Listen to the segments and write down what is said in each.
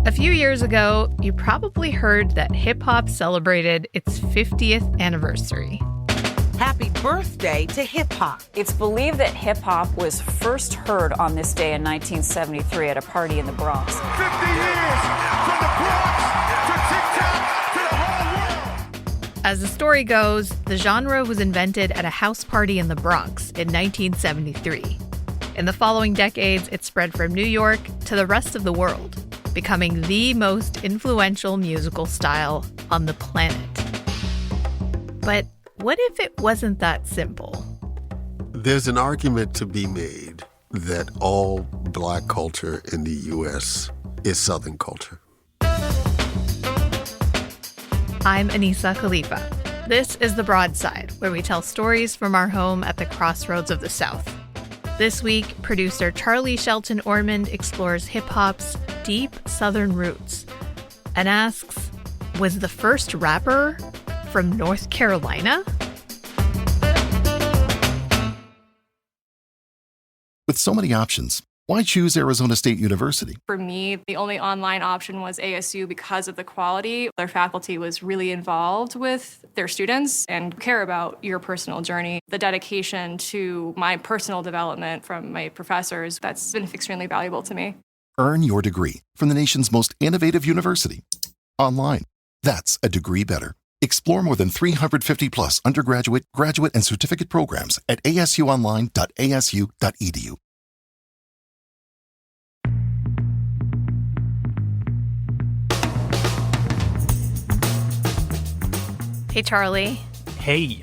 A few years ago, you probably heard that hip-hop celebrated its 50th anniversary. Happy birthday to hip-hop. It's believed that hip-hop was first heard on this day in 1973 at a party in the Bronx. 50 years from the Bronx to TikTok to the whole world. As the story goes, the genre was invented at a house party in the Bronx in 1973. In the following decades, it spread from New York to the rest of the world, becoming the most influential musical style on the planet. But what if it wasn't that simple? There's an argument to be made that all Black culture in the U.S. is Southern culture. I'm Anissa Khalifa. This is The Broadside, where we tell stories from our home at the crossroads of the South. This week, producer Charlie Shelton Ormond explores hip-hop's deep Southern roots and asks, was the first rapper from North Carolina? With so many options, why choose Arizona State University? For me, the only online option was ASU because of the quality. Their faculty was really involved with their students and care about your personal journey. The dedication to my personal development from my professors, that's been extremely valuable to me. Earn your degree from the nation's most innovative university. Online. That's a degree better. Explore more than 350 plus undergraduate, graduate, and certificate programs at asuonline.asu.edu. Hey, Charlie. Hey.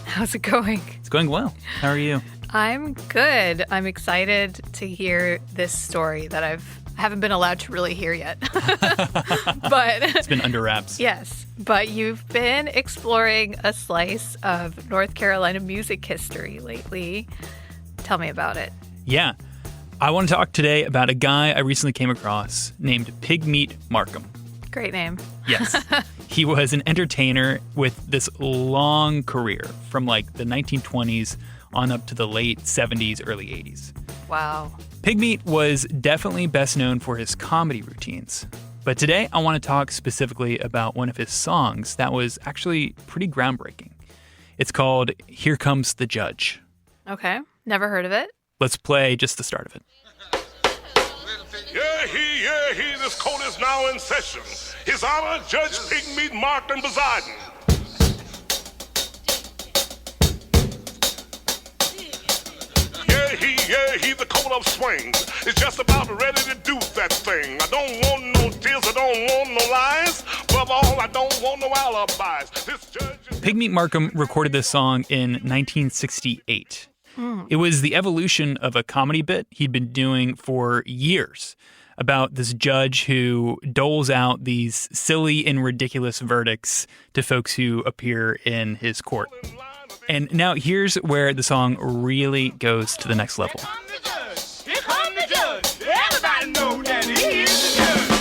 How's it going? It's going well. How are you? I'm good. I'm excited to hear this story that I haven't been allowed to really hear yet. But it's been under wraps. Yes. But you've been exploring a slice of North Carolina music history lately. Tell me about it. Yeah. I want to talk today about a guy I recently came across named Pigmeat Markham. Great name. Yes. He was an entertainer with this long career from like the 1920s on up to the late 70s, early 80s. Wow. Pigmeat was definitely best known for his comedy routines. But today I want to talk specifically about one of his songs that was actually pretty groundbreaking. It's called Here Comes the Judge. Okay. Never heard of it. Let's play just the start of it. Yeah, he, this court is now in session. His Honor, Judge Pigmeat Markham presiding. Yeah, he, the court of swings is just about ready to do that thing. I don't want no tears, I don't want no lies. Above all, I don't want no alibis. This judge is... Pigmeat Markham recorded this song in 1968. It was the evolution of a comedy bit he'd been doing for years about this judge who doles out these silly and ridiculous verdicts to folks who appear in his court. And now here's where the song really goes to the next level. Here come the judge. Everybody know that he is the judge.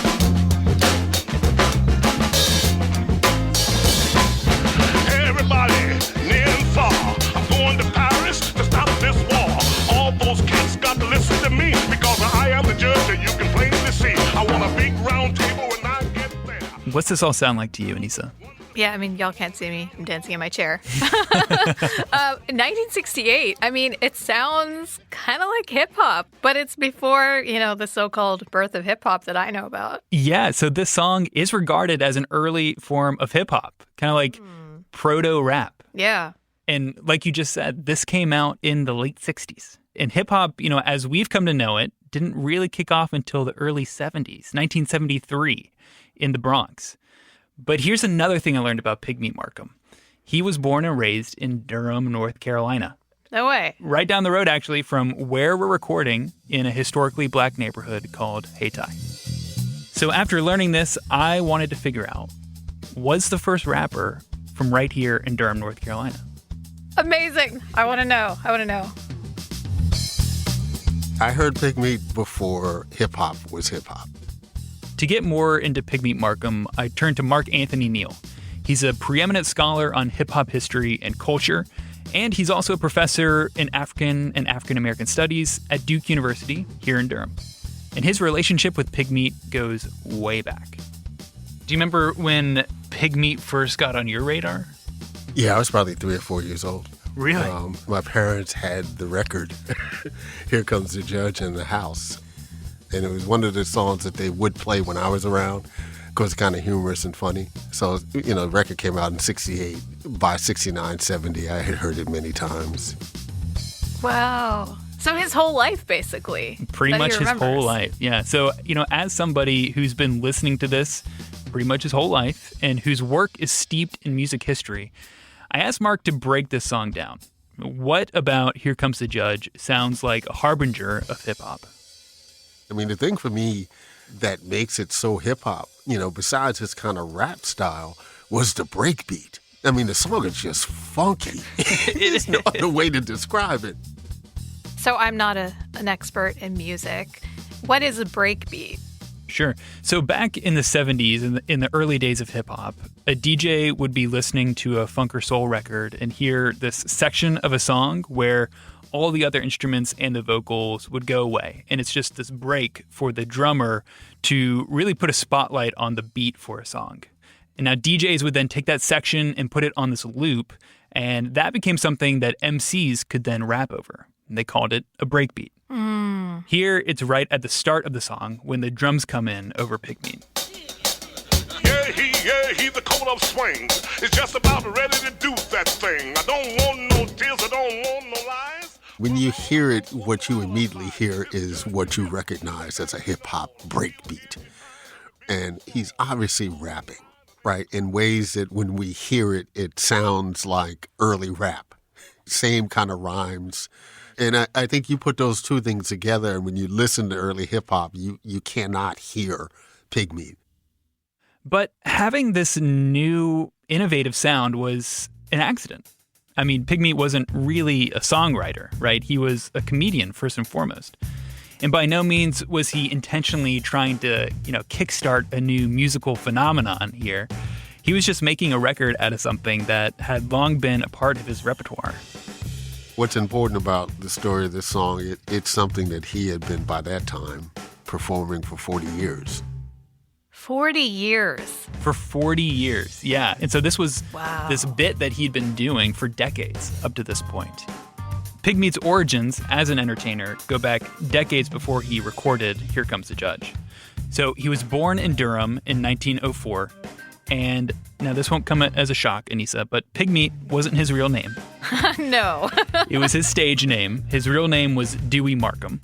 Everybody, near and far, I'm going to Paris to stop this war. All those cats got to listen to me because I am the judge that you can plainly see. I want a big round table when I get there. What's this all sound like to you, Anissa? Yeah, I mean, y'all can't see me. I'm dancing in my chair. 1968. I mean, it sounds kind of like hip hop, but it's before, the so-called birth of hip hop that I know about. Yeah, so this song is regarded as an early form of hip hop, kind of like proto-rap. Yeah. And like you just said, this came out in the late 60s. And hip hop, as we've come to know it, didn't really kick off until the early 70s, 1973, in the Bronx. But here's another thing I learned about Pigmeat Markham. He was born and raised in Durham, North Carolina. No way. Right down the road, actually, from where we're recording in a historically Black neighborhood called Hayti. So after learning this, I wanted to figure out, was the first rapper from right here in Durham, North Carolina? Amazing. I want to know. I heard Pigmeat before hip-hop was hip-hop. To get more into Pigmeat Markham, I turned to Mark Anthony Neal. He's a preeminent scholar on hip-hop history and culture, and he's also a professor in African and African-American studies at Duke University here in Durham. And his relationship with Pigmeat goes way back. Do you remember when Pigmeat first got on your radar? Yeah, I was probably 3 or 4 years old. Really? My parents had the record, Here Comes the Judge, in the house. And it was one of the songs that they would play when I was around, because it's kind of humorous and funny. So, the record came out in 68. By 69, 70, I had heard it many times. Wow. So his whole life, basically. Pretty much his whole life, yeah. So, as somebody who's been listening to this pretty much his whole life and whose work is steeped in music history, I asked Mark to break this song down. What about Here Comes the Judge sounds like a harbinger of hip-hop? I mean, the thing for me that makes it so hip-hop, besides his kind of rap style, was the breakbeat. I mean, the song is just funky. There's no other way to describe it. So I'm not an expert in music. What is a breakbeat? Sure. So back in the 70s, in the early days of hip-hop, a DJ would be listening to a funk or soul record and hear this section of a song where all the other instruments and the vocals would go away. And it's just this break for the drummer to really put a spotlight on the beat for a song. And now DJs would then take that section and put it on this loop, and that became something that MCs could then rap over. And they called it a breakbeat. Here, it's right at the start of the song when the drums come in over Pigmeat. Yeah, he's the coat of swings. It's just about ready to do that thing. I don't want no tears, I don't want no lies. When you hear it, what you immediately hear is what you recognize as a hip-hop breakbeat. And he's obviously rapping, right, in ways that when we hear it, it sounds like early rap. Same kind of rhymes. And I think you put those two things together, and when you listen to early hip-hop, you cannot hear Pigmeat. But having this new, innovative sound was an accident. I mean, Pigmeat wasn't really a songwriter, right? He was a comedian, first and foremost. And by no means was he intentionally trying to, kickstart a new musical phenomenon here. He was just making a record out of something that had long been a part of his repertoire. What's important about the story of this song, it's something that he had been, by that time, performing for 40 years. 40 years. For 40 years, yeah. And so this was this bit that he'd been doing for decades up to this point. Pigmeat's origins as an entertainer go back decades before he recorded Here Comes the Judge. So he was born in Durham in 1904. And now this won't come as a shock, Anissa, but Pigmeat wasn't his real name. No. It was his stage name. His real name was Dewey Markham.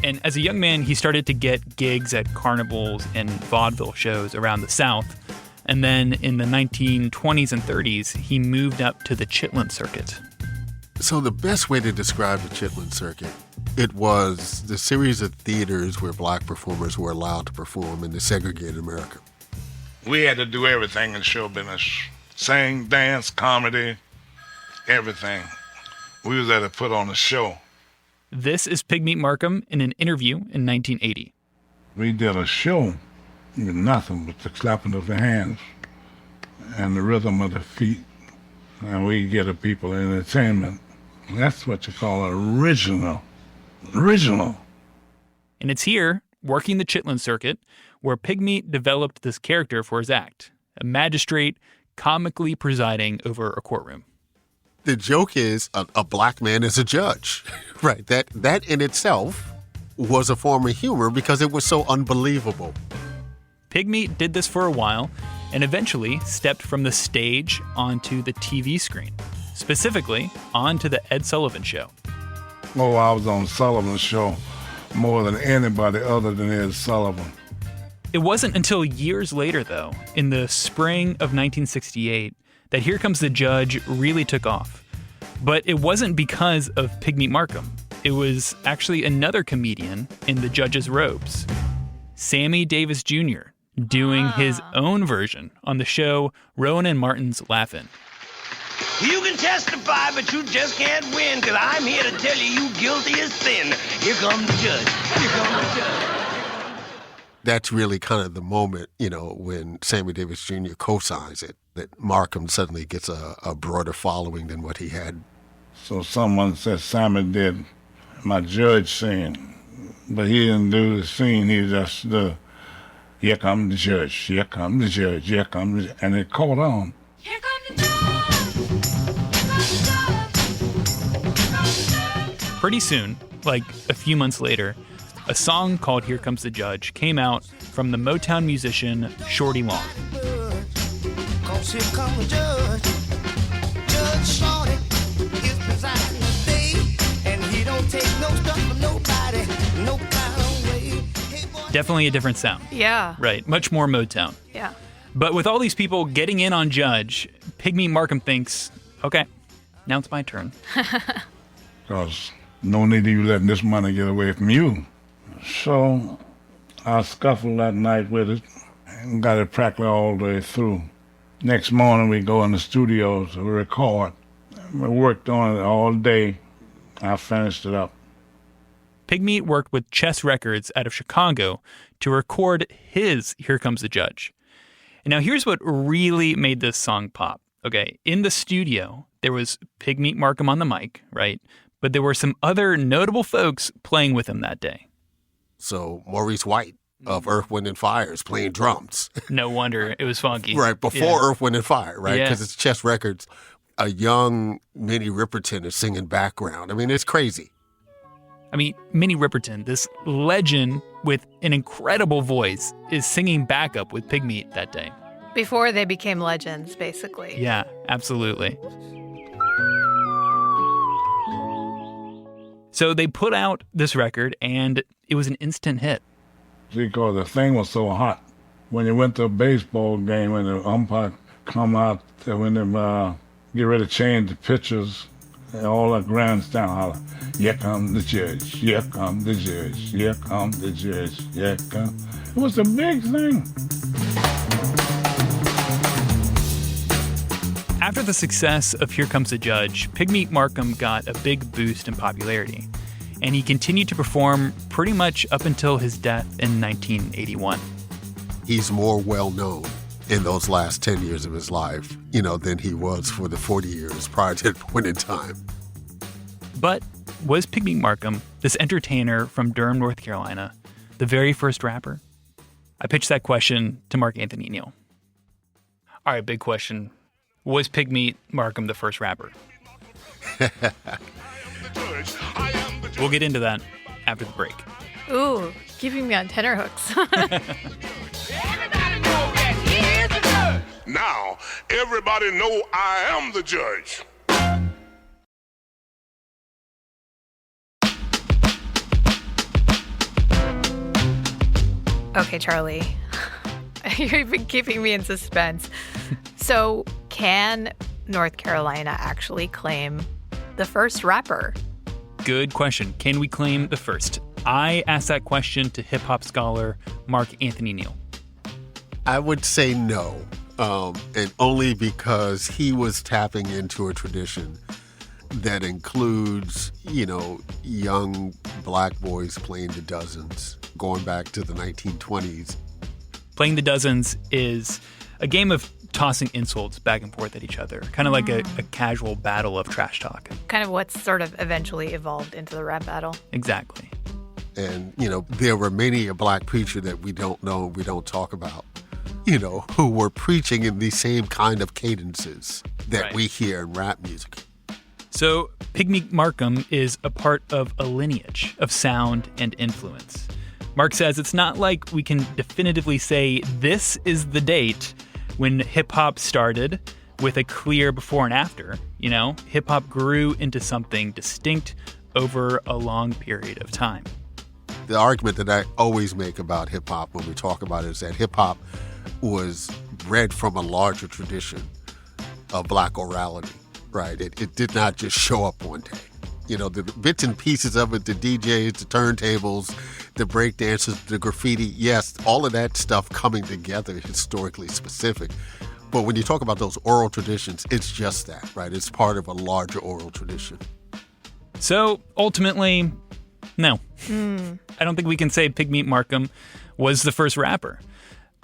And as a young man, he started to get gigs at carnivals and vaudeville shows around the South. And then in the 1920s and 30s, he moved up to the Chitlin circuit. So the best way to describe the Chitlin circuit, it was the series of theaters where black performers were allowed to perform in the segregated America. We had to do everything in show business. Sing, dance, comedy, everything. We was there to put on a show. This is Pigmeat Markham in an interview in 1980. We did a show with nothing but the clapping of the hands and the rhythm of the feet. And we get the people entertainment. That's what you call original. Original. And it's here, working the Chitlin circuit, where Pigmeat developed this character for his act, a magistrate comically presiding over a courtroom. The joke is a black man is a judge, right? That in itself was a form of humor because it was so unbelievable. Pigmeat did this for a while and eventually stepped from the stage onto the TV screen, specifically onto the Ed Sullivan Show. Oh, I was on Sullivan's show more than anybody other than Ed Sullivan. It wasn't until years later, though, in the spring of 1968, that Here Comes the Judge really took off. But it wasn't because of Pigmeat Markham. It was actually another comedian in the judge's robes, Sammy Davis Jr., doing his own version on the show Rowan and Martin's Laugh-In. You can testify, but you just can't win, because I'm here to tell you guilty as sin. Here comes the judge. Here comes the judge. That's really kind of the moment, when Sammy Davis Jr. co-signs it, that Markham suddenly gets a broader following than what he had. So someone said Sammy did my judge scene. But he didn't do the scene. He just here come the judge, here come the judge, here come the, and it caught on. Here come the judge. Pretty soon, like a few months later, a song called Here Comes the Judge came out from the Motown musician Shorty Long. Cause here come the judge. Judge Shorty is presiding today, and he don't take no stuff from nobody, no kind of way. Hey, boy. Definitely a different sound. Yeah. Right, much more Motown. Yeah. But with all these people getting in on Judge, Pigmeat Markham thinks, okay, now it's my turn. Because no need of you letting this money get away from you. So I scuffled that night with it and got it practically all the way through. Next morning we go in the studio to record. We worked on it all day. I finished it up. Pigmeat worked with Chess Records out of Chicago to record his Here Comes the Judge. And now here's what really made this song pop. Okay, in the studio, there was Pigmeat Markham on the mic, right? But there were some other notable folks playing with him that day. So Maurice White of Earth, Wind, and Fire is playing drums. No wonder it was funky. Right, before Earth, Wind, and Fire, right? Yeah. Because it's Chess Records. A young Minnie Riperton is singing background. I mean, it's crazy. I mean, Minnie Riperton, this legend with an incredible voice, is singing backup with Pigmeat that day. Before they became legends, basically. Yeah, absolutely. So they put out this record, and it was an instant hit. Because the thing was so hot. When you went to a baseball game, when the umpire come out, when they get ready to change the pitchers, and all the grandstand holler, here come the judge, here come the judge, here come the judge, here come. It was a big thing. After the success of Here Comes the Judge, Pigmeat Markham got a big boost in popularity, and he continued to perform pretty much up until his death in 1981. He's more well-known in those last 10 years of his life, than he was for the 40 years prior to that point in time. But was Pigmeat Markham, this entertainer from Durham, North Carolina, the very first rapper? I pitched that question to Mark Anthony Neal. All right, big question. Was Pigmeat Markham the first rapper? We'll get into that after the break. Ooh, keeping me on tenterhooks. Now, everybody know I am the judge. Okay, Charlie. You've been keeping me in suspense. So, can North Carolina actually claim the first rapper? Good question. Can we claim the first? I asked that question to hip-hop scholar Mark Anthony Neal. I would say no, and only because he was tapping into a tradition that includes, young black boys playing the dozens, going back to the 1920s. Playing the dozens is a game of tossing insults back and forth at each other, kind of like a casual battle of trash talk. Kind of what's sort of eventually evolved into the rap battle. Exactly. And, there were many a black preacher that we don't know, we don't talk about, who were preaching in these same kind of cadences that we hear in rap music. So Pigmeat Markham is a part of a lineage of sound and influence. Mark says it's not like we can definitively say this is the date when hip-hop started with a clear before and after. Hip-hop grew into something distinct over a long period of time. The argument that I always make about hip-hop when we talk about it is that hip-hop was bred from a larger tradition of black orality, right? It did not just show up one day. The bits and pieces of it, the DJs, the turntables, the breakdancers, the graffiti, yes, all of that stuff coming together historically specific. But when you talk about those oral traditions, it's just that, right? It's part of a larger oral tradition. So ultimately, no. I don't think we can say Pigmeat Markham was the first rapper.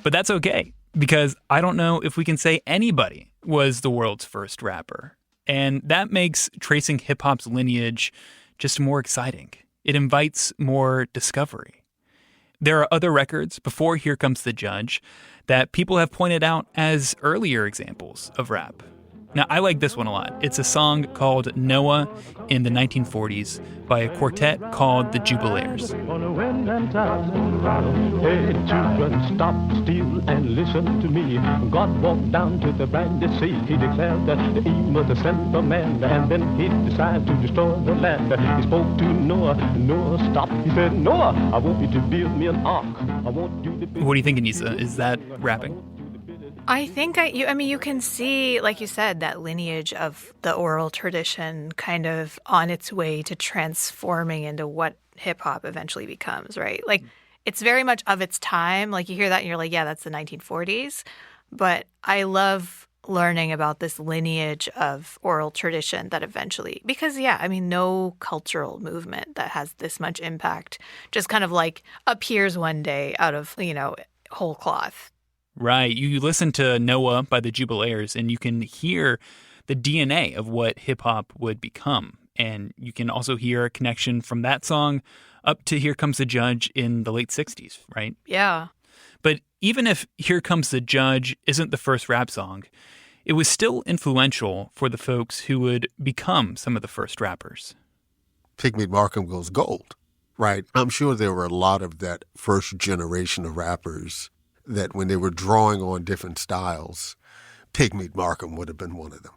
But that's okay, because I don't know if we can say anybody was the world's first rapper. And that makes tracing hip-hop's lineage just more exciting. It invites more discovery. There are other records before Here Comes the Judge that people have pointed out as earlier examples of rap. Now, I like this one a lot. It's a song called Noah in the 1940s by a quartet called the Jubilaires. Hey, children, stop, steal, and listen to me. God walked down to the brandy sea. He declared that the aim was to send a man, and then he decided to destroy the land. He spoke to Noah. Noah, stop. He said, Noah, I want you to build me an ark. I want you to build. What do you think, Anissa? Is that rapping? I think you can see, like you said, that lineage of the oral tradition kind of on its way to transforming into what hip hop eventually becomes, right? Like, it's very much of its time. Like, you hear that and you're like, yeah, that's the 1940s. But I love learning about this lineage of oral tradition that eventually, because, no cultural movement that has this much impact just kind of like appears one day out of, whole cloth. Right. You listen to Noah by the Jubilaires and you can hear the DNA of what hip-hop would become. And you can also hear a connection from that song up to Here Comes the Judge in the late 60s, right? Yeah. But even if Here Comes the Judge isn't the first rap song, it was still influential for the folks who would become some of the first rappers. Pigmeat Markham goes gold, right? I'm sure there were a lot of that first generation of rappers that when they were drawing on different styles, Pigmeat Markham would have been one of them.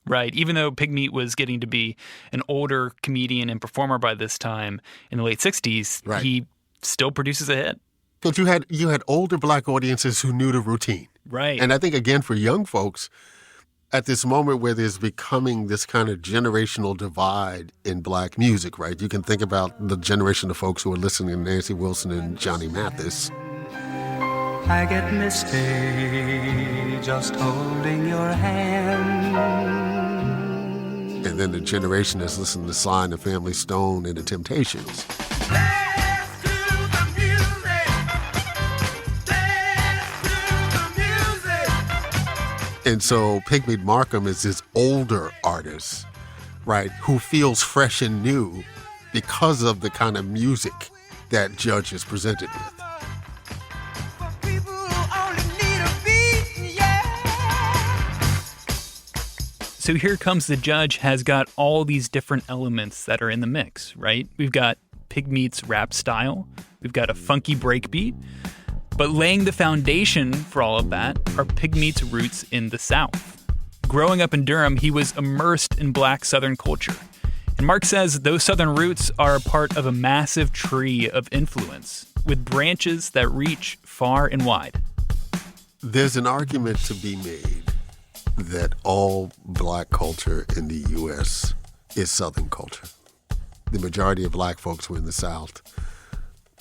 Right. Even though Pigmeat was getting to be an older comedian and performer by this time in the late 60s, right, he still produces a hit. Because you had older black audiences who knew the routine. Right. And I think, again, for young folks, at this moment where there's becoming this kind of generational divide in black music, right? You can think about the generation of folks who are listening to Nancy Wilson and Johnny Mathis. I get misty just holding your hand. And then the generation that's listening to Sly and the Family Stone and the Temptations. And so Pigmeat Markham is this older artist, right, who feels fresh and new because of the kind of music that Judge is presented with. So Here Comes the Judge has got all these different elements that are in the mix, right? We've got Pigmeat's rap style. We've got a funky breakbeat. But laying the foundation for all of that are Pigmeat's roots in the South. Growing up in Durham, he was immersed in black Southern culture. And Mark says those Southern roots are a part of a massive tree of influence with branches that reach far and wide. There's an argument to be made that all black culture in the U.S. is Southern culture. The majority of black folks were in the South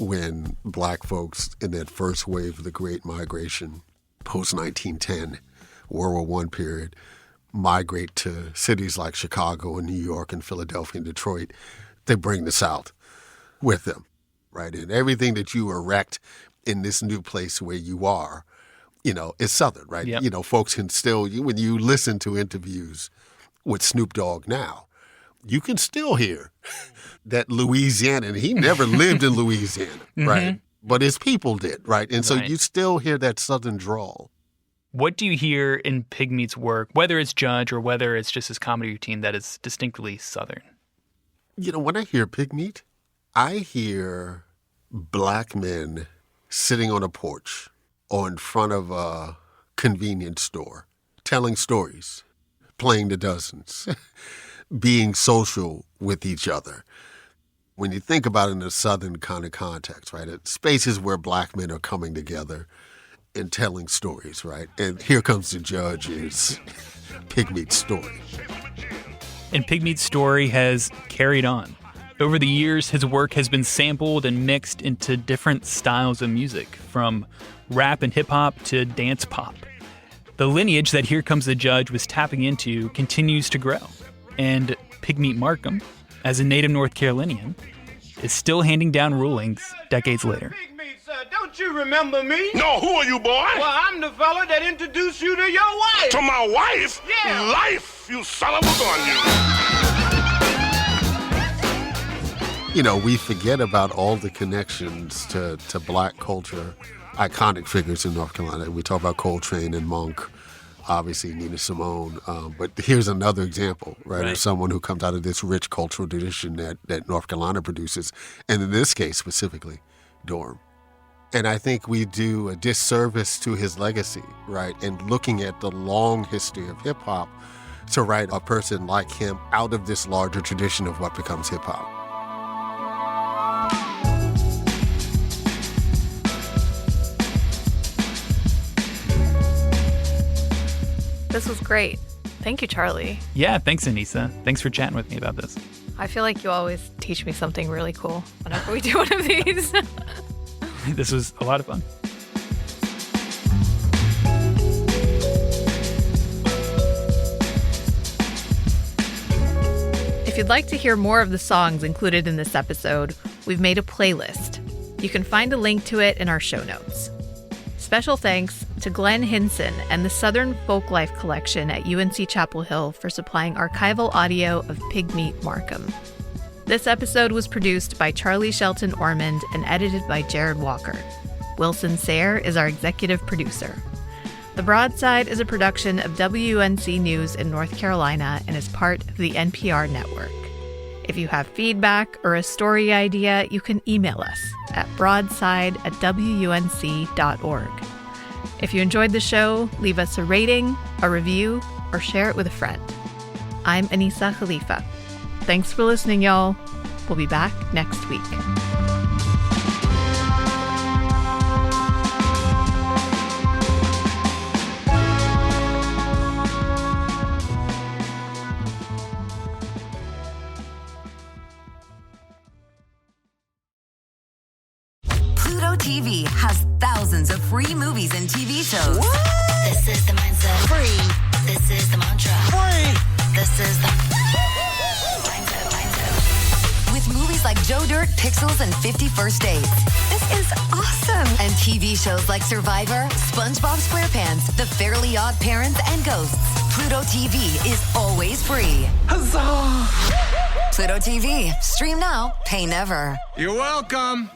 when black folks in that first wave of the Great Migration, post-1910, World War I period, migrate to cities like Chicago and New York and Philadelphia and Detroit. They bring the South with them, right? And everything that you erect in this new place where you are, is Southern, right? Yep. Folks can still, when you listen to interviews with Snoop Dogg now, you can still hear that Louisiana, and he never lived in Louisiana, right? Mm-hmm. But his people did, right? And so you still hear that Southern drawl. What do you hear in Pigmeat's work, whether it's Judge or whether it's just his comedy routine, that is distinctly Southern? When I hear Pigmeat, I hear black men sitting on a porch or in front of a convenience store, telling stories, playing the dozens, being social with each other. When you think about it in a Southern kind of context, right? It's spaces where black men are coming together and telling stories, right? And Here Comes the Judge is Pigmeat's story. And Pigmeat's story has carried on. Over the years, his work has been sampled and mixed into different styles of music, from rap and hip-hop to dance pop. The lineage that Here Comes the Judge was tapping into continues to grow. And Pigmeat Markham, as a native North Carolinian, is still handing down rulings decades later. Pigmeat, sir, don't you remember me? No, who are you, boy? Well, I'm the fella that introduced you to your wife. To my wife? Yeah. Life, you son of a gun, you. we forget about all the connections to black culture, iconic figures in North Carolina. We talk about Coltrane and Monk, obviously Nina Simone. But here's another example, right, of someone who comes out of this rich cultural tradition that North Carolina produces, and in this case specifically, Durham. And I think we do a disservice to his legacy, right, and looking at the long history of hip-hop to write a person like him out of this larger tradition of what becomes hip-hop. This was great. Thank you, Charlie. Yeah, thanks, Anissa. Thanks for chatting with me about this. I feel like you always teach me something really cool whenever we do one of these. This was a lot of fun. If you'd like to hear more of the songs included in this episode, we've made a playlist. You can find a link to it in our show notes. Special thanks to Glenn Hinson and the Southern Folklife Collection at UNC Chapel Hill for supplying archival audio of Pigmeat Markham. This episode was produced by Charlie Shelton Ormond and edited by Jared Walker. Wilson Sayre is our executive producer. The Broadside is a production of WUNC News in North Carolina and is part of the NPR network. If you have feedback or a story idea, you can email us at broadside@wunc.org. If you enjoyed the show, leave us a rating, a review, or share it with a friend. I'm Anissa Khalifa. Thanks for listening, y'all. We'll be back next week. Pluto TV has thousands of free movies and TV shows. What? This is the mindset. Free. This is the mantra. Free. This is the with movies like Joe Dirt, Pixels, and 50 First Dates. This is awesome. And TV shows like Survivor, SpongeBob SquarePants, The Fairly Odd Parents, and Ghosts. Pluto TV is always free. Huzzah! Pluto TV. Stream now, pay never. You're welcome.